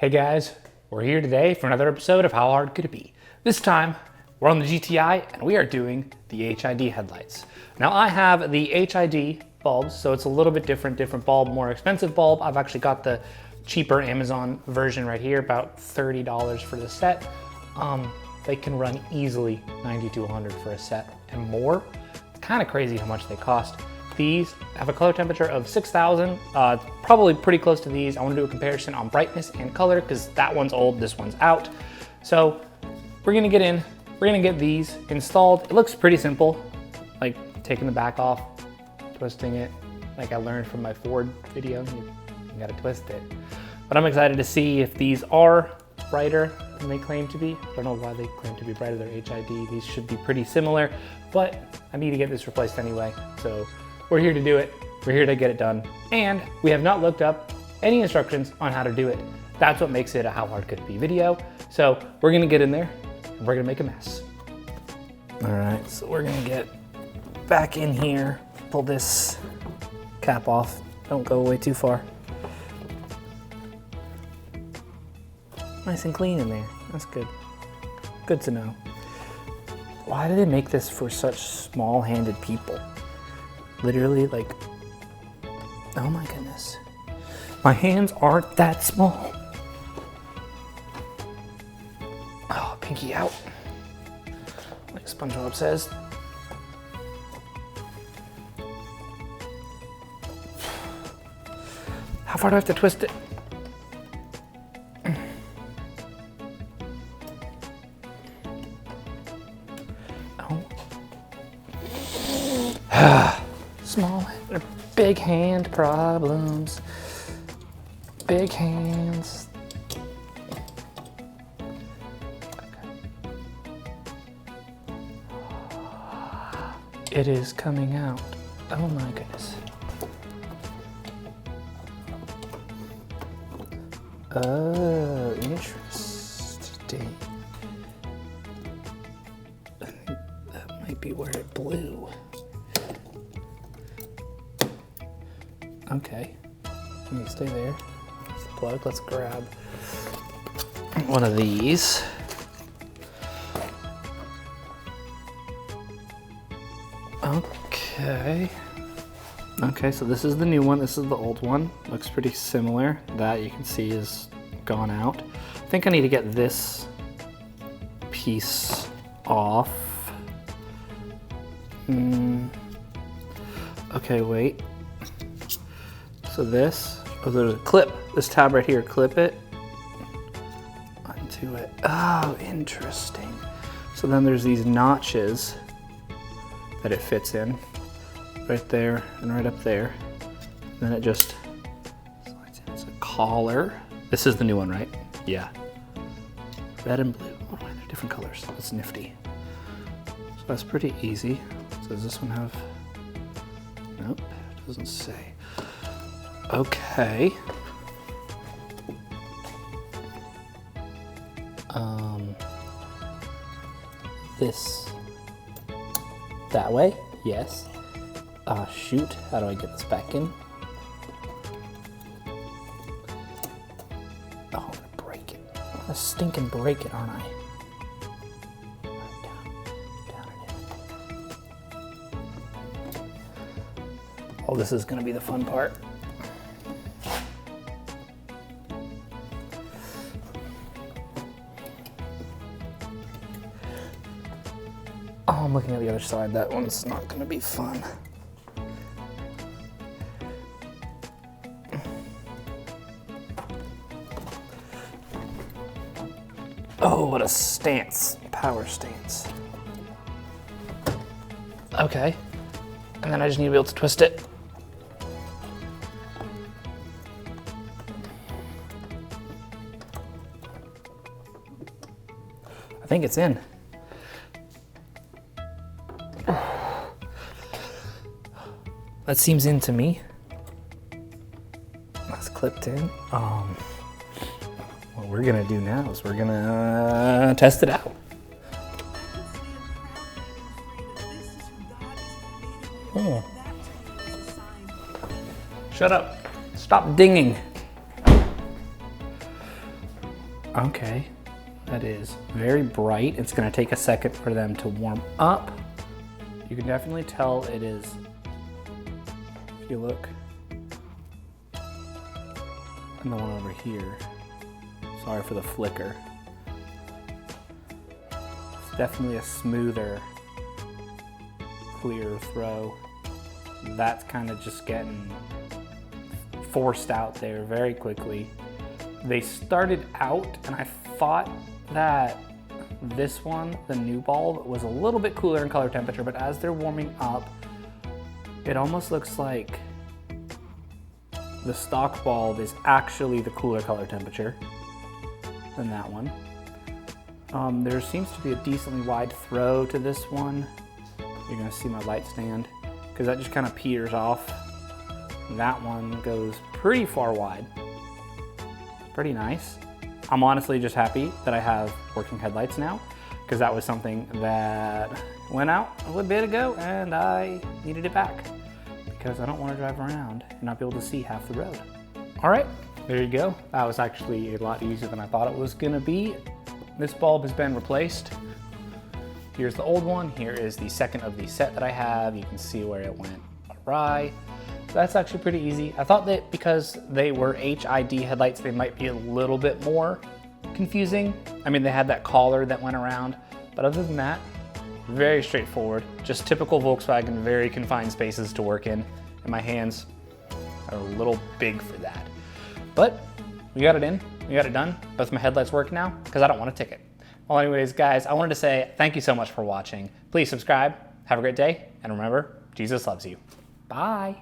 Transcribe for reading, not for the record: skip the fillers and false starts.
Hey guys, we're here today for another episode of How Hard Could It Be? This time, we're on the GTI and we are doing the HID headlights. Now I have the HID bulbs, so it's a little bit different bulb, more expensive bulb. I've actually got the cheaper Amazon version right here, about $30 for the set. They can run easily 90 to 100 for a set and more. Kind of crazy how much they cost. These have a color temperature of 6,000, probably pretty close to these. I want to do a comparison on brightness and color because that one's old, this one's out. So we're gonna get these installed. It looks pretty simple, like taking the back off, twisting it, like I learned from my Ford video, you gotta twist it. But I'm excited to see if these are brighter than they claim to be. I don't know why they claim to be brighter, they're HID. These should be pretty similar, but I need to get this replaced anyway. So we're here to do it. We're here to get it done. And we have not looked up any instructions on how to do it. That's what makes it a How Hard Could It Be video. So we're gonna get in there and we're gonna make a mess. All right, so we're gonna get back in here, pull this cap off. Don't go way too far. Nice and clean in there, that's good. Good to know. Why do they make this for such small-handed people? Literally, like, oh my goodness. My hands aren't that small. Oh, pinky out. Like SpongeBob says. How far do I have to twist it? Oh. Small, big hand problems. Big hands. It is coming out. Oh my goodness. Oh, interesting. I think that might be where it blew. Okay, you can stay there. There's the plug. Let's grab one of these. Okay. Okay, so this is the new one. This is the old one. Looks pretty similar. That you can see is gone out. I think I need to get this piece off. Okay, wait. So this, oh, there's a clip. This tab right here, clip it onto it. Oh, interesting. So then there's these notches that it fits in, right there and right up there. And then it just slides in. It's a collar. This is the new one, right? Yeah. Red and blue. Oh, they're different colors. That's nifty. So that's pretty easy. So does this one have? Nope, it doesn't say. Okay. This that way? Yes. Shoot, how do I get this back in? Oh, I'm gonna break it. I'm gonna stinking break it, aren't I? Down and in. Oh, this is gonna be the fun part. Oh, I'm looking at the other side. That one's not gonna be fun. Oh, what a stance. Power stance. Okay. And then I just need to be able to twist it. I think it's in. That seems in to me. That's clipped in. What we're gonna do now is we're gonna test it out. Oh. Shut up. Stop dinging. Okay, that is very bright. It's gonna take a second for them to warm up. You can definitely tell it is, if you look, and the one over here, sorry for the flicker. It's definitely a smoother, clear throw. That's kind of just getting forced out there very quickly. They started out, and I thought that this one, the new bulb, was a little bit cooler in color temperature, but as they're warming up, it almost looks like the stock bulb is actually the cooler color temperature than that one. There seems to be a decently wide throw to this one. You're gonna see my light stand, because that just kind of peters off. That one goes pretty far wide. Pretty nice. I'm honestly just happy that I have working headlights now, because that was something that went out a little bit ago and I needed it back because I don't want to drive around and not be able to see half the road. All right, there you go. That was actually a lot easier than I thought it was gonna be. This bulb has been replaced. Here's the old one. Here is the second of the set that I have. You can see where it went awry. That's actually pretty easy. I thought that because they were HID headlights, they might be a little bit more confusing. I mean, they had that collar that went around, but other than that, very straightforward. Just typical Volkswagen, very confined spaces to work in, and my hands are a little big for that. But we got it in, we got it done. Both my headlights work now, because I don't want a ticket. Well, anyways, guys, I wanted to say thank you so much for watching. Please subscribe, have a great day, and remember, Jesus loves you. Bye.